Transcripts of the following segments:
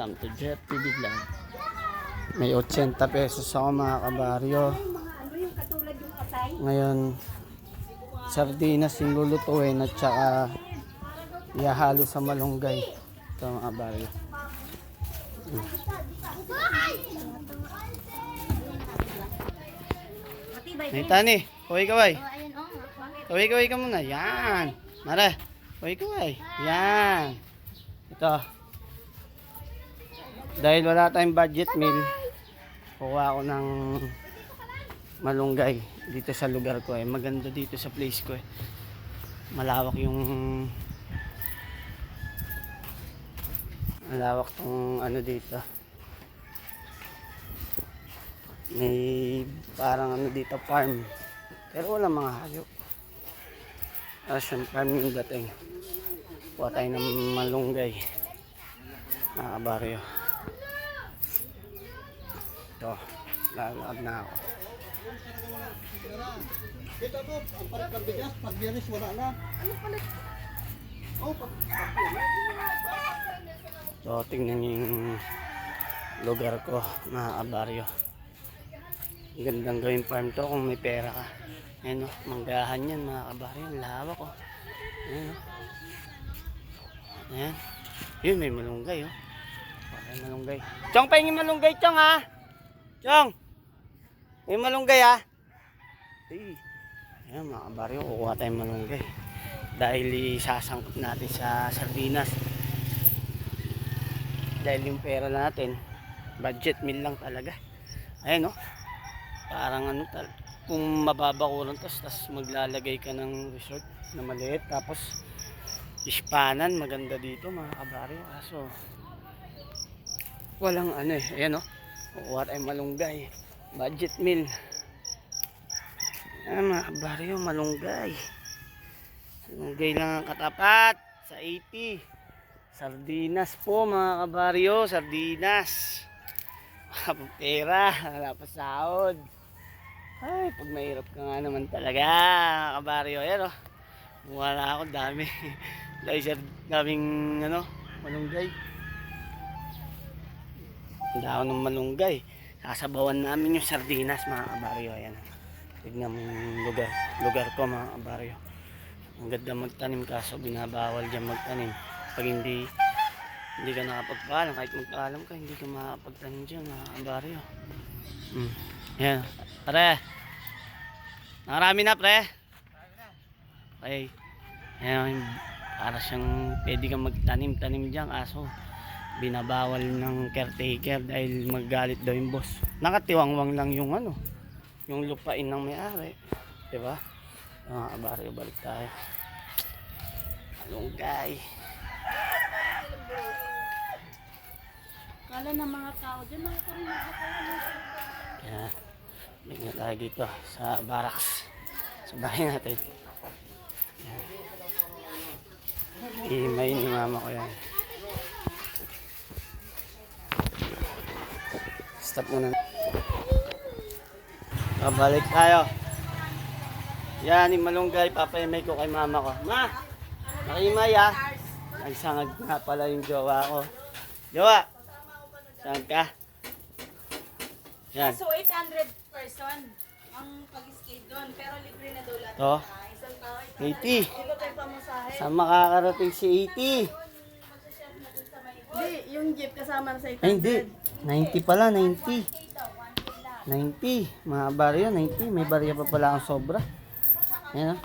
welcome to Jeff TV Vlog. May 80 pesos ako mga kabaryo. Ngayon, sardinas yung lulutuin at saka ihahalo sa malunggay. Ito mga kabaryo. Tani, kaway-kaway. Kaway-kaway ka muna. Yan. Mara, kaway-kaway. Yan. Ito. Dahil wala tayong budget meal, kuha ako ng malunggay dito sa lugar ko. Maganda dito sa place ko. Malawak tong ano dito. May parang ano dito, farm. Pero wala mga hayop. Asyan, farm yung dating. Kuha tayo ng malunggay. Mga kabaryo. Ito, lalakad na ako. Dito po, ang palit ng bigas, pag biyanis wala na. Ano palit? Oh, So, tingnan yung lugar ko, mga kabaryo. Gandang gawing farm to kung may pera ka. Ayan o, manggahan yan mga kabaryo. Lawak o. Ayan o. Ayan. Yun, may malunggay o. Okay, malunggay. Chong, pahingin malunggay, Chong ha. Chong, may malunggay ha. Ayan mga kabaryo, kukuha tayong malunggay. Dahil isasangkot natin sa sardinas. Dahil yung pera natin, budget meal lang talaga. Ayan o. Parang ano kung mababakuran tas maglalagay ka ng resort na maliit tapos ispanan, maganda dito mga kabaryo. Kaso walang ano ayan o, kukuha tayong malunggay, budget meal. Ayan mga kabaryo, malunggay lang ang katapat sa 80. Sardinas po mga kabaryo, sardinas. Wala pang pera, wala pa sahod. Ay, pag mahirap ka nga naman talaga, kabaryo. Ayan o. Wala ako, dami. Daming, malunggay. Tanda ako ng malunggay. Sasabawan namin yung sardinas, mga kabaryo. Ayan. Tignan mo yung lugar ko, mga kabaryo. Ang ganda magtanim kaso binabawal dyan magtanim. Pag hindi ka nakapagpaalam, kahit magpaalam ka, hindi ka makapagtanim dyan, mga kabaryo. Ayan. Pre, nakarami na pre. Okay. Ayan, para siyang pwede kang magtanim-tanim dyan, kaso binabawal ng caretaker dahil maggalit daw yung boss. Nakatiwangwang lang yung yung lupain ng may-ari, diba? Mga kabaryo, balik tayo. Malunggay. Kala ng mga tao dyan, mga karinag na kayo. Kaya, bigyan tayo dito sa barracks. Sa bahay natin. Imay ni mama ko yan. Stop muna. Balik tayo. Yan, yung malunggay, papayamay ko kay mama ko. Ma! Nakimay ha. Nagsangag nga pala yung jowa ko. Jowa! Saan ka? Yan. So, 800 person ang pag-skate doon, pero libre na daw lahat. To. Isang tao, 80. ito tayo pamasahe. Saan makakarating si 80? Hindi, yung jeep kasama na sa 800. Ay, hindi. 90 pala, 90. 90. Mga barya, 90. May barya pa pala ang sobra. Ayan o.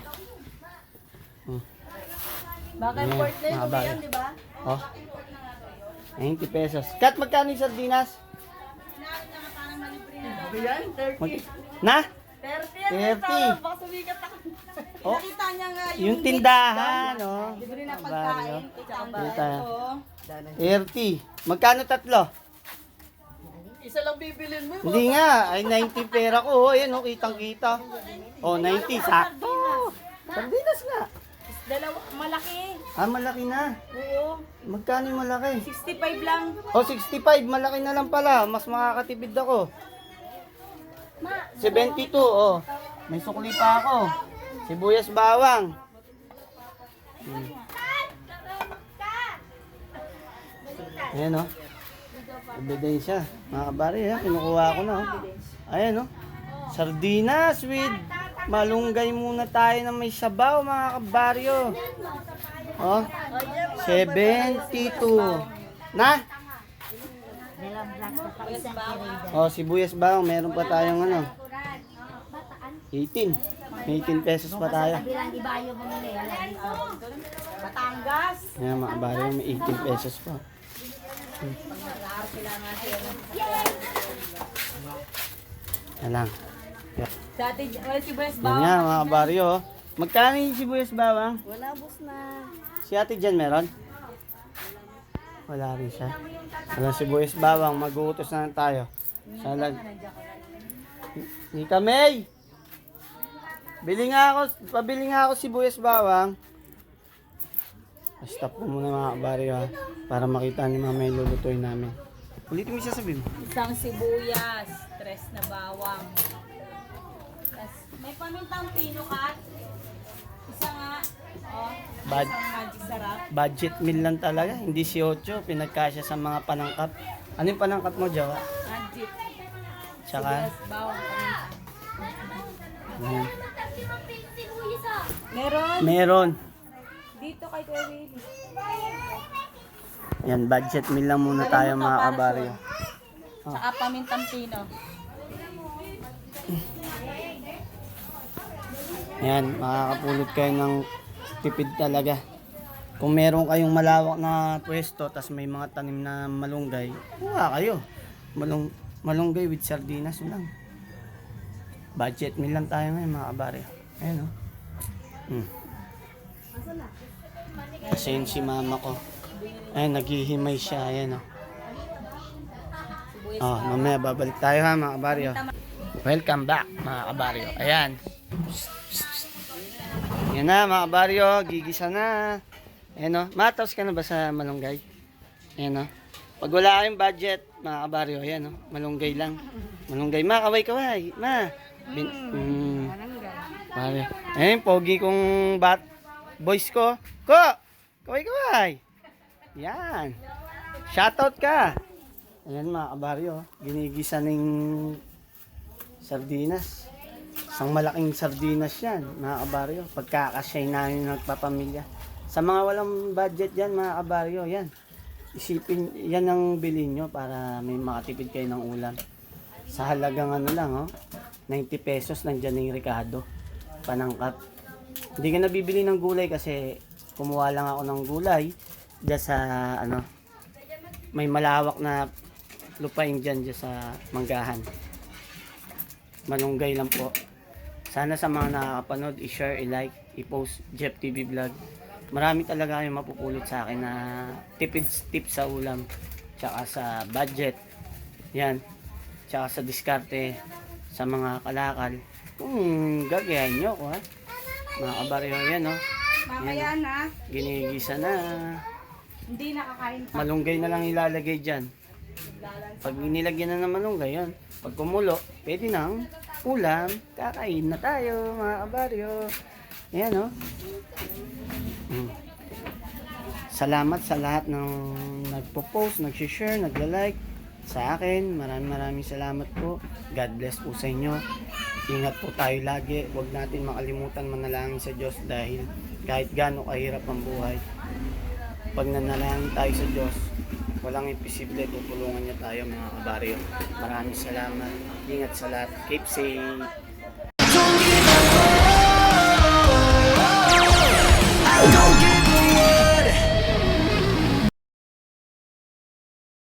Baka Ayan, import na yun, mga bagay. yan, di ba? Oh. 90 pesos. Kat, magkano yung sardinas? Yan, 30. Na? 30 30. yan, tao. Baka sumikat ako. Oh. Nakita niya nga Yung tindahan, oh. libre na Mga baryo. pagkain. Dito. 800. 30. Magkano tatlo? Isa lang bibilin mo. Hindi nga. Ay, 90 pera ko. Oh, ayan, oh. Kitang-kita. Oh, 90. Sakto. Sardinas nga. Dalawa, malaki. Ah, malaki na. Oo. Magkano yung malaki? 65 lang. Oh, 65. Malaki na lang pala. Mas makakatipid ako. 72. Oh. May sukli pa ako. Sibuyas bawang. Ayan, oh. Ebidensya. Mga kabari, ha? Kinukuha ko na. Oh. Ayan, oh. Sardinas with malunggay muna tayo na may sabaw, mga kabaryo. Oh, 72. Na? Oh, sibuyas bawang. Meron pa tayong ano? 18. May 18 pesos pa tayo. Batangas. Ayan, mga kabaryo, may 18 pesos pa. Yan lang. Dati, wala si Bres Yan nga, mga kabaryo. Oh. Magkano yung sibuyas bawang? Wala, boss na. Si ate dyan meron? Wala rin siya. Wala sibuyas bawang, mag-uutos na lang tayo. Salag. Ni Kamay! Pabili nga ako sibuyas bawang. Stop ko muna mga kabaryo ha, para makita ni mama yung lulutuin namin. Ulitin mo siya sabi mo. Isang sibuyas, 3 na bawang. Tas, may pamintang pino cut. Isa nga. Oh, Bad. isang magic sarap. Budget meal lang talaga, hindi si Ocho, pinagkasya sa mga panangkap. Ano yung panangkap mo, Jawa? Magic. Tsaka, Sibuyas, bawang, pamintang. mm, Meron. meron. Dito kay Kuya Willie. Yan, budget meal lang muna tayo mga kabaryo. Saka pamintang pino. Yan, makakapulot kayo ng tipid talaga. Kung meron kayong malawak na pwesto, tas may mga tanim na malunggay, kuha kayo. Malunggay with sardinas lang. Budget meal lang tayo ngayon mga kabaryo. Ayan o. Kasi yun si mama ko. Ayan, naghihimay siya. Ayan o. Oh, mamaya babalik tayo ha mga kabaryo. Welcome back mga kabaryo. Ayan. Yan na mga kabaryo, gigisa na. Ayan o. Mataos ka na ba sa malunggay? Ayan o. Pag wala kayong budget mga kabaryo, ayan o. Malunggay lang. Malunggay. Ma, kaway-kaway. Ma. Pare. Ayan, pogi kong boys ko. Ko! Kaway-kaway. Yan. Shoutout ka. Ayan mga kabaryo. Ginigisa ng sardinas. Isang malaking sardinas yan mga kabaryo. Pagkakasya namin nagpapamilya. Sa mga walang budget yan mga kabaryo. Yan. Isipin, yan ang bilhin nyo para may makatipid kayo ng ulam. Sa halagang ano lang, 90 pesos nandyan yung Ricardo. Panangkap. Hindi ka nabibili ng gulay kasi kumuha lang ako ng gulay dyan sa ano, may malawak na lupain dyan sa Manggahan. Malunggay lang po. Sana sa mga nakakapanood, i-share, i-like, i-post Jeff TV Vlog. Marami talaga kayong mapupulot sa akin na tips sa ulam, tsaka sa budget. Yan. Tsaka sa diskarte sa mga kalakal. Kung gagayahin nyo ko ha. Mga kabaryo yan o. Mamaya na. Ginigisa na. Hindi nakakain pa. Malunggay na lang ilalagay dyan. Pag nilagyan na ng malunggay yan. Pag kumulo, pwede nang ulam. Kakain na tayo mga kabaryo. Ayan o. Salamat sa lahat ng nagpo-post, nag-share, nagla-like sa akin. Maraming salamat po. God bless po sa inyo. Ingat po tayo lagi. Huwag natin makalimutan manalangin sa Diyos dahil kahit gaano kahirap ang buhay, pag nanalangin tayo sa Diyos, walang imposible, tutulungan niya tayo mga kabaryo. Maraming salamat. Ingat sa lahat. Keep safe.